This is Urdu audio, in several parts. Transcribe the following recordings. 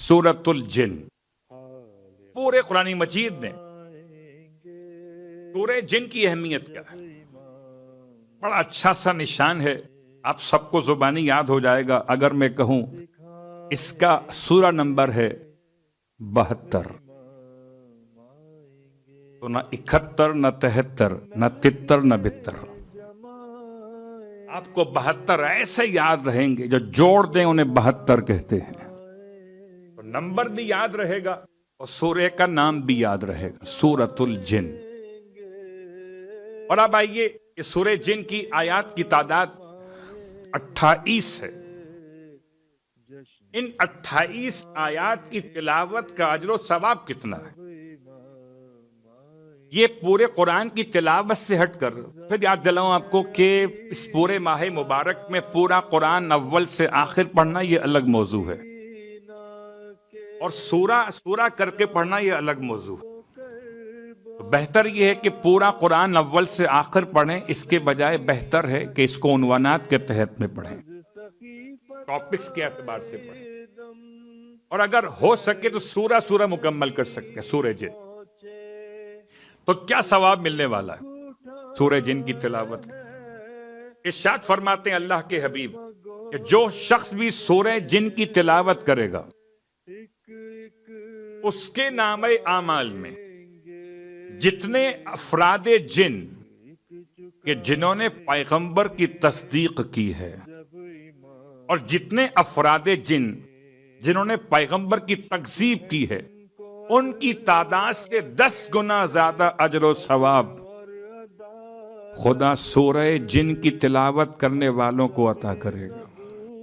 سورۃ الجن۔ پورے قرآن مجید میں سورہ جن کی اہمیت کیا ہے؟ بڑا اچھا سا نشان ہے، آپ سب کو زبانی یاد ہو جائے گا اگر میں کہوں اس کا سورہ نمبر ہے 72۔ تو نہ 71 نہ 73 نہ 73 نہ 72، آپ کو 72 ایسے یاد رہیں گے جو جوڑ دیں انہیں 72 کہتے ہیں۔ تو نمبر بھی یاد رہے گا اور سورہ کا نام بھی یاد رہے گا، سورۃ الجن۔ اور اب آئیے کہ سورہ جن کی آیات کی تعداد 28 ہے۔ ان 28 آیات کی تلاوت کا اجر و ثواب کتنا ہے؟ یہ پورے قرآن کی تلاوت سے ہٹ کر پھر یاد دلاؤں آپ کو کہ اس پورے ماہ مبارک میں پورا قرآن اول سے آخر پڑھنا یہ الگ موضوع ہے، اور سورہ کر کے پڑھنا یہ الگ موضوع ہے۔ بہتر یہ ہے کہ پورا قرآن اول سے آخر پڑھیں، اس کے بجائے بہتر ہے کہ اس کو عنوانات کے تحت میں پڑھیں، ٹاپکس کے اعتبار سے پڑھیں، اور اگر ہو سکے تو سورہ مکمل کر سکتے ہیں سورہ جن۔ تو کیا ثواب ملنے والا ہے سورہ جن کی تلاوت کا؟ ارشاد فرماتے ہیں اللہ کے حبیب کہ جو شخص بھی سورہ جن کی تلاوت کرے گا اس کے نامہ اعمال میں جتنے افراد جن کہ جنہوں نے پیغمبر کی تصدیق کی ہے، اور جتنے افراد جن جنہوں نے پیغمبر کی تکذیب کی ہے، ان کی تعداد سے 10 گنا زیادہ اجر و ثواب خدا سورہ جن کی تلاوت کرنے والوں کو عطا کرے گا۔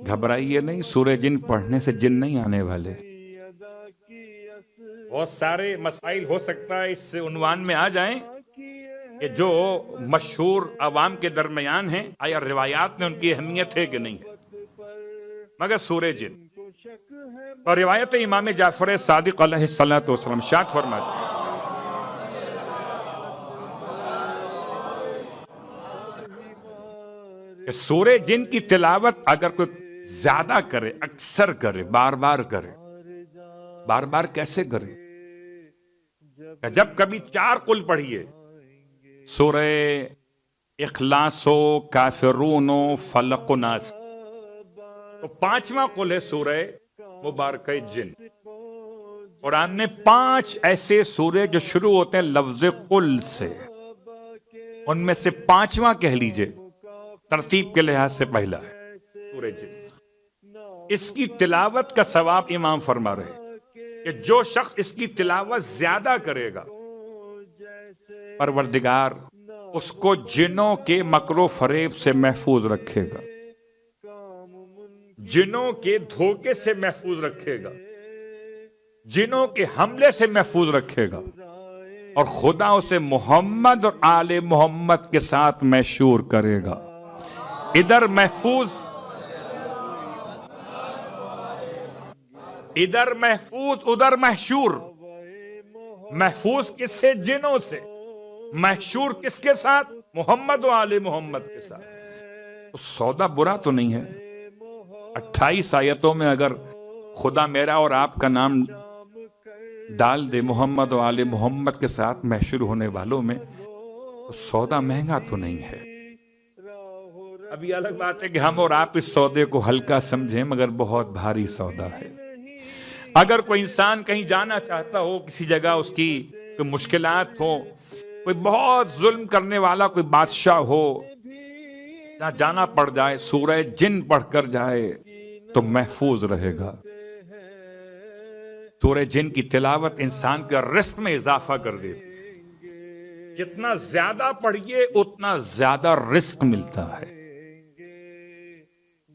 گھبرائیے نہیں، سورہ جن پڑھنے سے جن نہیں آنے والے۔ بہت سارے مسائل ہو سکتا ہے اس عنوان میں آ جائیں کہ جو مشہور عوام کے درمیان ہیں، آیا روایات میں ان کی اہمیت ہے کہ نہیں ہے، مگر سورہ جن اور روایت امام جعفر صادق علیہ الصلوۃ والسلام ارشاد فرماتے ہیں کہ سورہ جن کی تلاوت اگر کوئی زیادہ کرے، اکثر کرے، بار بار کرے، بار بار کیسے کرے؟ کہ جب کبھی 4 قل پڑھیے، سورہ اخلاص و کافرون و فلق و ناس، تو 5واں قل ہے سورہ مبارکہ جن۔ قرآن نے 5 ایسے سورے جو شروع ہوتے ہیں لفظ قل سے، ان میں سے 5واں کہہ لیجئے ترتیب کے لحاظ سے پہلا ہے سورہ جن۔ اس کی تلاوت کا ثواب امام فرما رہے کہ جو شخص اس کی تلاوت زیادہ کرے گا، پروردگار اس کو جنوں کے مکر و فریب سے محفوظ رکھے گا، جنوں کے دھوکے سے محفوظ رکھے گا، جنوں کے حملے سے محفوظ رکھے گا، اور خدا اسے محمد اور آل محمد کے ساتھ محشور کرے گا۔ ادھر محفوظ ادھر محشور۔ محفوظ کس سے؟ جنوں سے۔ محشور کس کے ساتھ؟ محمد و آل محمد کے ساتھ۔ تو سودا برا تو نہیں ہے۔ 28 آیتوں میں اگر خدا میرا اور آپ کا نام ڈال دے محمد و آل محمد کے ساتھ محشور ہونے والوں میں، تو سودا مہنگا تو نہیں ہے۔ اب یہ الگ بات ہے کہ ہم اور آپ اس سودے کو ہلکا سمجھیں، مگر بہت بھاری سودا ہے۔ اگر کوئی انسان کہیں جانا چاہتا ہو، کسی جگہ اس کی کوئی مشکلات ہو، کوئی بہت ظلم کرنے والا کوئی بادشاہ ہو، جہاں جانا پڑ جائے سورہ جن پڑھ کر جائے تو محفوظ رہے گا۔ سورہ جن کی تلاوت انسان کا رزق میں اضافہ کر دیتی، جتنا زیادہ پڑھیے اتنا زیادہ رزق ملتا ہے۔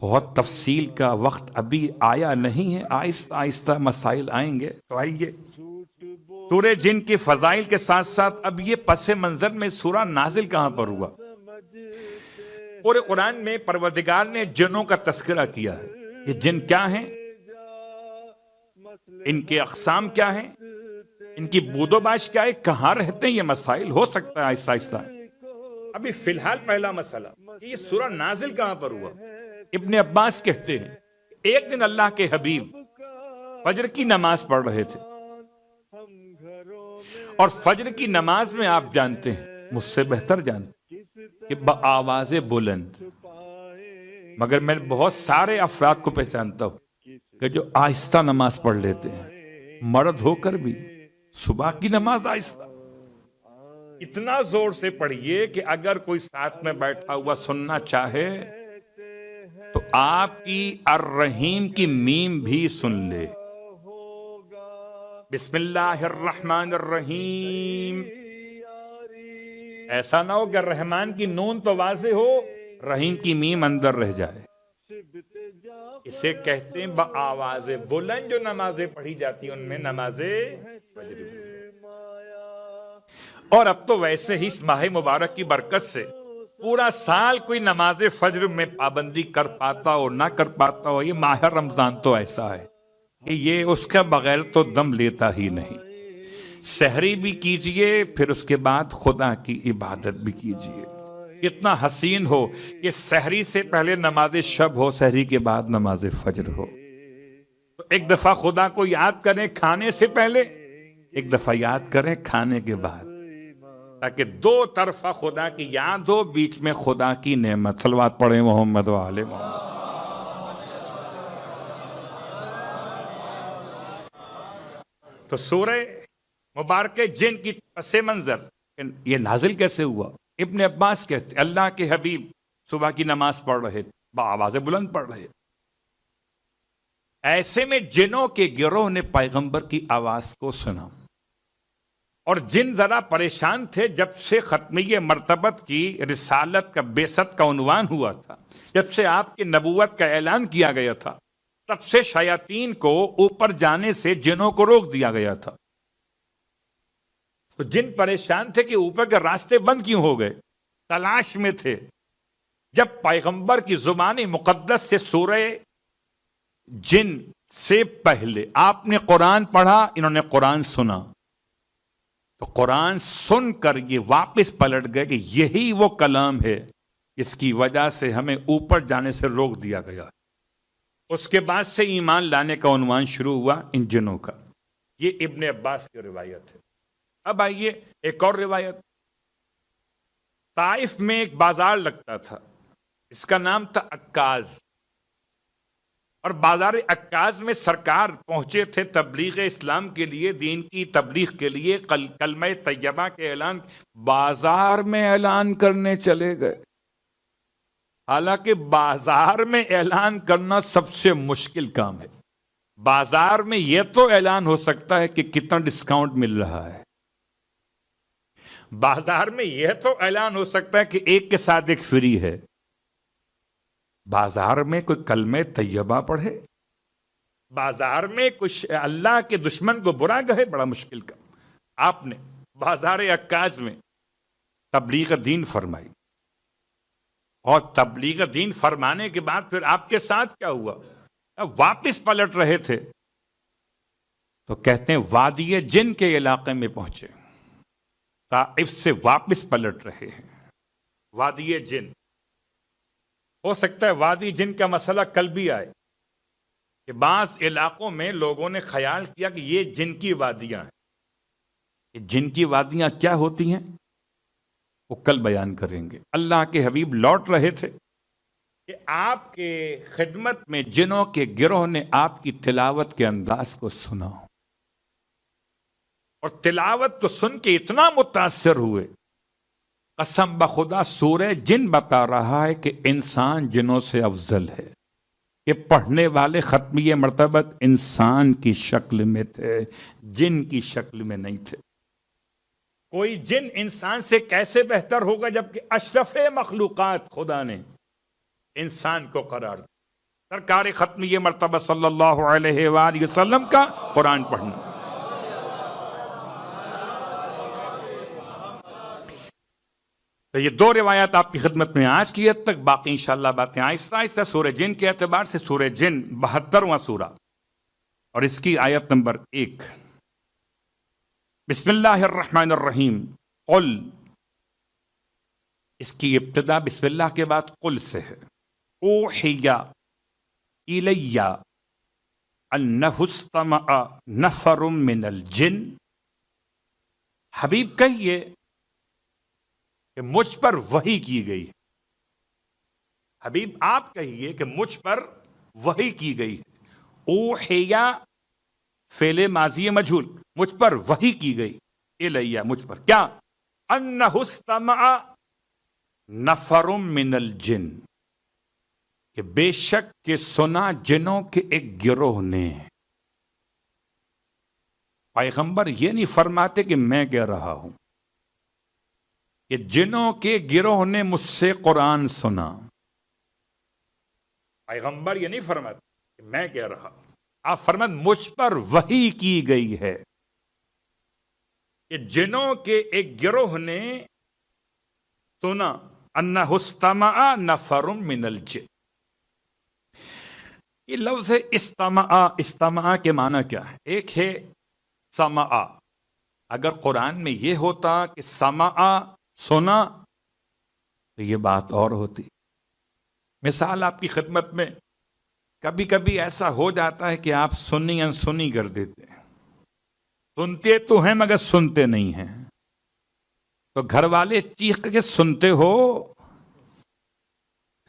بہت تفصیل کا وقت ابھی آیا نہیں ہے، آہستہ آہستہ مسائل آئیں گے۔ تو آئیے سورہ جن کے فضائل کے ساتھ ساتھ اب یہ پس منظر میں سورہ نازل کہاں پر ہوا؟ پورے قرآن میں پروردگار نے جنوں کا تذکرہ کیا ہے۔ یہ جن کیا ہیں، ان کے اقسام کیا ہیں، ان کی بود و باش کیا ہے، کہاں رہتے ہیں، یہ مسائل ہو سکتا ہے آہستہ آہستہ۔ ابھی فی الحال پہلا مسئلہ یہ سورہ نازل کہاں پر ہوا؟ ابن عباس کہتے ہیں ایک دن اللہ کے حبیب فجر کی نماز پڑھ رہے تھے، اور فجر کی نماز میں آپ جانتے ہیں، مجھ سے بہتر جانتے ہیں کہ بآواز بلند، مگر میں بہت سارے افراد کو پہچانتا ہوں کہ جو آہستہ نماز پڑھ لیتے ہیں، مرد ہو کر بھی صبح کی نماز آہستہ، اتنا زور سے پڑھیے کہ اگر کوئی ساتھ میں بیٹھا ہوا سننا چاہے تو آپ کی الرحیم کی میم بھی سن لے۔ بسم اللہ الرحمن الرحیم، ایسا نہ ہو کہ رحمان کی نون تو واضح ہو، رحیم کی میم اندر رہ جائے۔ اسے کہتے ہیں بآواز بلند جو نمازیں پڑھی جاتی ہیں، ان میں نماز فجر۔ اور اب تو ویسے ہی اس ماہ مبارک کی برکت سے پورا سال کوئی نماز فجر میں پابندی کر پاتا ہو نہ کر پاتا ہو، یہ ماہ رمضان تو ایسا ہے کہ یہ اس کا بغیر تو دم لیتا ہی نہیں۔ سحری بھی کیجئے، پھر اس کے بعد خدا کی عبادت بھی کیجئے۔ اتنا حسین ہو کہ سحری سے پہلے نماز شب ہو، سحری کے بعد نماز فجر ہو۔ تو ایک دفعہ خدا کو یاد کریں کھانے سے پہلے، ایک دفعہ یاد کریں کھانے کے بعد، تاکہ دو طرفہ خدا کی یاد ہو، بیچ میں خدا کی نعمت۔ صلوات پڑھیں محمد و آل محمد۔ تو سورہ مبارکہ جن کی پس منظر یہ نازل کیسے ہوا؟ ابن عباس کہتے اللہ کے حبیب صبح کی نماز پڑھ رہے تھے، بآواز بلند پڑھ رہے تھے، ایسے میں جنوں کے گروہ نے پیغمبر کی آواز کو سنا، اور جن ذرا پریشان تھے جب سے ختمیہ مرتبت کی رسالت کا بعثت کا عنوان ہوا تھا، جب سے آپ کی نبوت کا اعلان کیا گیا تھا، تب سے شیاطین کو اوپر جانے سے جنوں کو روک دیا گیا تھا۔ تو جن پریشان تھے کہ اوپر کے راستے بند کیوں ہو گئے، تلاش میں تھے۔ جب پیغمبر کی زبان مقدس سے سورہ جن سے پہلے آپ نے قرآن پڑھا، انہوں نے قرآن سنا، تو قرآن سن کر یہ واپس پلٹ گئے کہ یہی وہ کلام ہے اس کی وجہ سے ہمیں اوپر جانے سے روک دیا گیا۔ اس کے بعد سے ایمان لانے کا عنوان شروع ہوا ان جنوں کا۔ یہ ابن عباس کی روایت ہے۔ اب آئیے ایک اور روایت۔ طائف میں ایک بازار لگتا تھا، اس کا نام تھا عکاظ، اور بازار عکاظ میں سرکار پہنچے تھے تبلیغ اسلام کے لیے، دین کی تبلیغ کے لیے، کلمہ طیبہ کے اعلان، بازار میں اعلان کرنے چلے گئے۔ حالانکہ بازار میں اعلان کرنا سب سے مشکل کام ہے۔ بازار میں یہ تو اعلان ہو سکتا ہے کہ کتنا ڈسکاؤنٹ مل رہا ہے، بازار میں یہ تو اعلان ہو سکتا ہے کہ ایک کے ساتھ ایک فری ہے، بازار میں کوئی کلمہ طیبہ پڑھے، بازار میں کچھ اللہ کے دشمن کو برا کہے، بڑا مشکل کام۔ آپ نے بازار عکاظ میں تبلیغ دین فرمائی، اور تبلیغ دین فرمانے کے بعد پھر آپ کے ساتھ کیا ہوا؟ واپس پلٹ رہے تھے تو کہتے ہیں وادی جن کے علاقے میں پہنچے، طائف سے واپس پلٹ رہے ہیں۔ وادی جن، ہو سکتا ہے وادی جن کا مسئلہ کل بھی آئے، کہ بعض علاقوں میں لوگوں نے خیال کیا کہ یہ جن کی وادیاں ہیں۔ یہ جن کی وادیاں کیا ہوتی ہیں وہ کل بیان کریں گے۔ اللہ کے حبیب لوٹ رہے تھے کہ آپ کے خدمت میں جنوں کے گروہ نے آپ کی تلاوت کے انداز کو سنا، اور تلاوت کو سن کے اتنا متاثر ہوئے، قسم بخدا سورہ جن بتا رہا ہے کہ انسان جنوں سے افضل ہے، کہ پڑھنے والے ختمیہ مرتبت انسان کی شکل میں تھے، جن کی شکل میں نہیں تھے۔ کوئی جن انسان سے کیسے بہتر ہوگا، جبکہ اشرف مخلوقات خدا نے انسان کو قرار دیا۔ سرکار ختمیہ مرتبہ صلی اللہ علیہ وآلہ وسلم کا قرآن پڑھنا۔ تو یہ دو روایات آپ کی خدمت میں آج کی حد تک، باقی انشاءاللہ باتیں آہستہ آہستہ۔ سورہ جن کے اعتبار سے سورہ جن 72واں سورہ، اور اس کی آیت نمبر 1۔ بسم اللہ الرحمن الرحیم، قل، اس کی ابتدا بسم اللہ کے بعد قل سے ہے۔ اوحی الیہ، انہ استمع نفر من الجن، حبیب کہیے کہ مجھ پر وحی کی گئی ہے، حبیب آپ کہیے کہ مجھ پر وحی کی گئی ہے، اوحیا فعل ماضی مجہول، مجھ پر وحی کی گئی، الیہ مجھ پر کیا، انہ استمع نفر من الجن، کہ بے شک کہ سنا جنوں کے ایک گروہ نے۔ پیغمبر یہ نہیں فرماتے کہ میں کہہ رہا ہوں، کہ جنوں کے گروہ نے مجھ سے قرآن سنا، پیغمبر یہ نہیں فرماتے کہ میں کہہ رہا ہوں، آپ فرماتے مجھ پر وحی کی گئی ہے کہ جنوں کے ایک گروہ نے سنا، انہ استمع نفر من الجن۔ یہ لفظ استمع، استمع کے معنی کیا ہے؟ ایک ہے سمع، اگر قرآن میں یہ ہوتا کہ سمع سنا تو یہ بات اور ہوتی۔ مثال آپ کی خدمت میں، کبھی کبھی ایسا ہو جاتا ہے کہ آپ سنی انسنی کر دیتے ہیں، سنتے تو ہیں مگر سنتے نہیں ہیں، تو گھر والے چیخ کے سنتے ہو،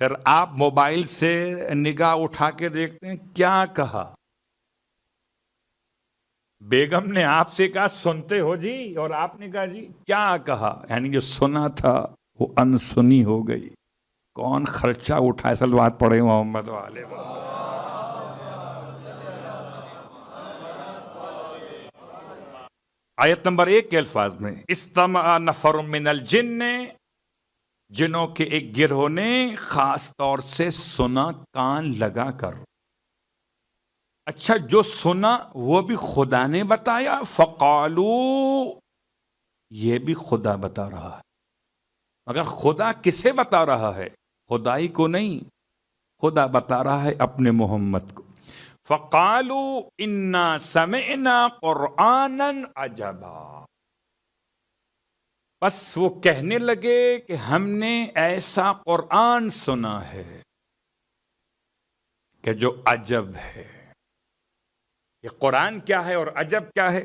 پھر آپ موبائل سے نگاہ اٹھا کے دیکھتے ہیں کیا کہا، بیگم نے آپ سے کہا سنتے ہو جی، اور آپ نے کہا جی کیا کہا، یعنی جو سنا تھا وہ انسنی ہو گئی۔ کون خرچہ اٹھائے؟ صلوات پڑھے محمد والے محمد۔ آیت نمبر 1 کے الفاظ میں، استمع نفر من الجن، جنوں کے ایک گروہ نے خاص طور سے سنا کان لگا کر۔ اچھا، جو سنا وہ بھی خدا نے بتایا، فقالو، یہ بھی خدا بتا رہا ہے، مگر خدا کسے بتا رہا ہے؟ خدائی کو نہیں، خدا بتا رہا ہے اپنے محمد کو۔ فقالو انا سمعنا قرآنا عجبا، بس وہ کہنے لگے کہ ہم نے ایسا قرآن سنا ہے کہ جو عجب ہے۔ یہ قرآن کیا ہے اور عجب کیا ہے،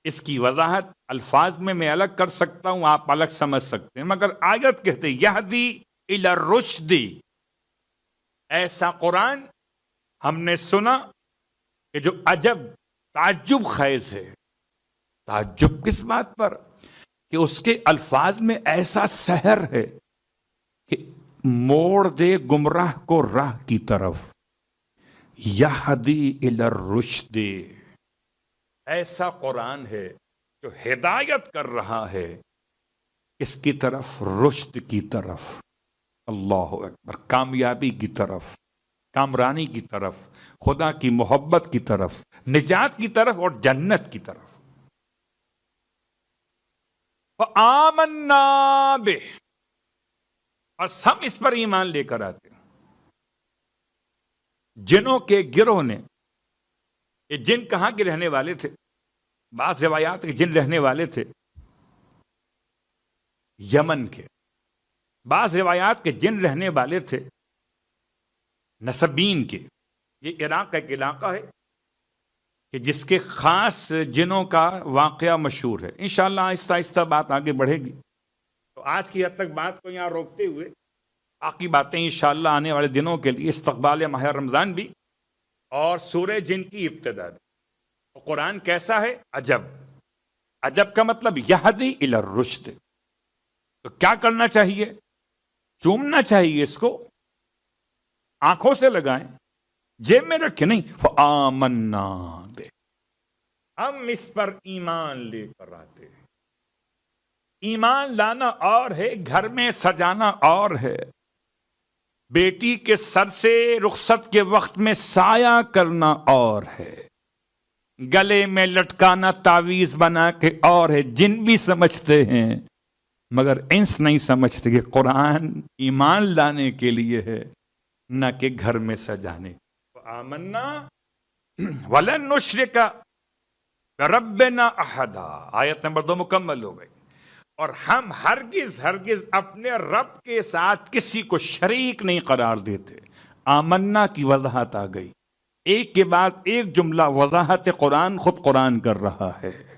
اس کی وضاحت الفاظ میں الگ کر سکتا ہوں، آپ الگ سمجھ سکتے ہیں، مگر آیت کہتے یہدی الی الرشد، ایسا قرآن ہم نے سنا کہ جو عجب، تعجب خیز ہے۔ تعجب کس بات پر؟ کہ اس کے الفاظ میں ایسا سحر ہے کہ موڑ دے گمراہ کو راہ کی طرف، یہدی الی الرشد، ایسا قرآن ہے جو ہدایت کر رہا ہے اس کی طرف، رشد کی طرف، اللہ اکبر، کامیابی کی طرف، کامرانی کی طرف، خدا کی محبت کی طرف، نجات کی طرف اور جنت کی طرف۔ فآمنا بہ، اور ہم اس پر ایمان لے کر آتے ہیں۔ جنوں کے گروہ نے، یہ جن کہاں کے رہنے والے تھے؟ بعض روایات کے جن رہنے والے تھے یمن کے، بعض روایات کے جن رہنے والے تھے نسبین کے۔ یہ عراق کا ایک علاقہ ہے کہ جس کے خاص جنوں کا واقعہ مشہور ہے۔ انشاءاللہ آہستہ آہستہ بات آگے بڑھے گی، تو آج کی حد تک بات کو یہاں روکتے ہوئے باقی باتیں انشاءاللہ آنے والے دنوں کے لیے، استقبال ماہ رمضان بھی اور سورہ جن کی ابتدا بھی۔ تو قرآن کیسا ہے؟ عجب۔ عجب کا مطلب یہدی الی الرشد، تو کیا کرنا چاہیے؟ چومنا چاہیے اس کو، آنکھوں سے لگائیں، جیب میں رکھے نہیں۔ فآمنا بہ، ہم اس پر ایمان لے کر آتے ہیں۔ ایمان لانا اور ہے، گھر میں سجانا اور ہے، بیٹی کے سر سے رخصت کے وقت میں سایہ کرنا اور ہے، گلے میں لٹکانا تعویذ بنا کے اور ہے۔ جن بھی سمجھتے ہیں مگر انس نہیں سمجھتے کہ قرآن ایمان لانے کے لیے ہے، نہ کہ گھر میں سجانے۔ آمنا ولن نشرک بربنا احدا، آیت نمبر 2 مکمل ہو گئی۔ اور ہم ہرگز ہرگز اپنے رب کے ساتھ کسی کو شریک نہیں قرار دیتے۔ آمنا کی وضاحت آ گئی، ایک کے بعد ایک جملہ وضاحت قرآن خود قرآن کر رہا ہے.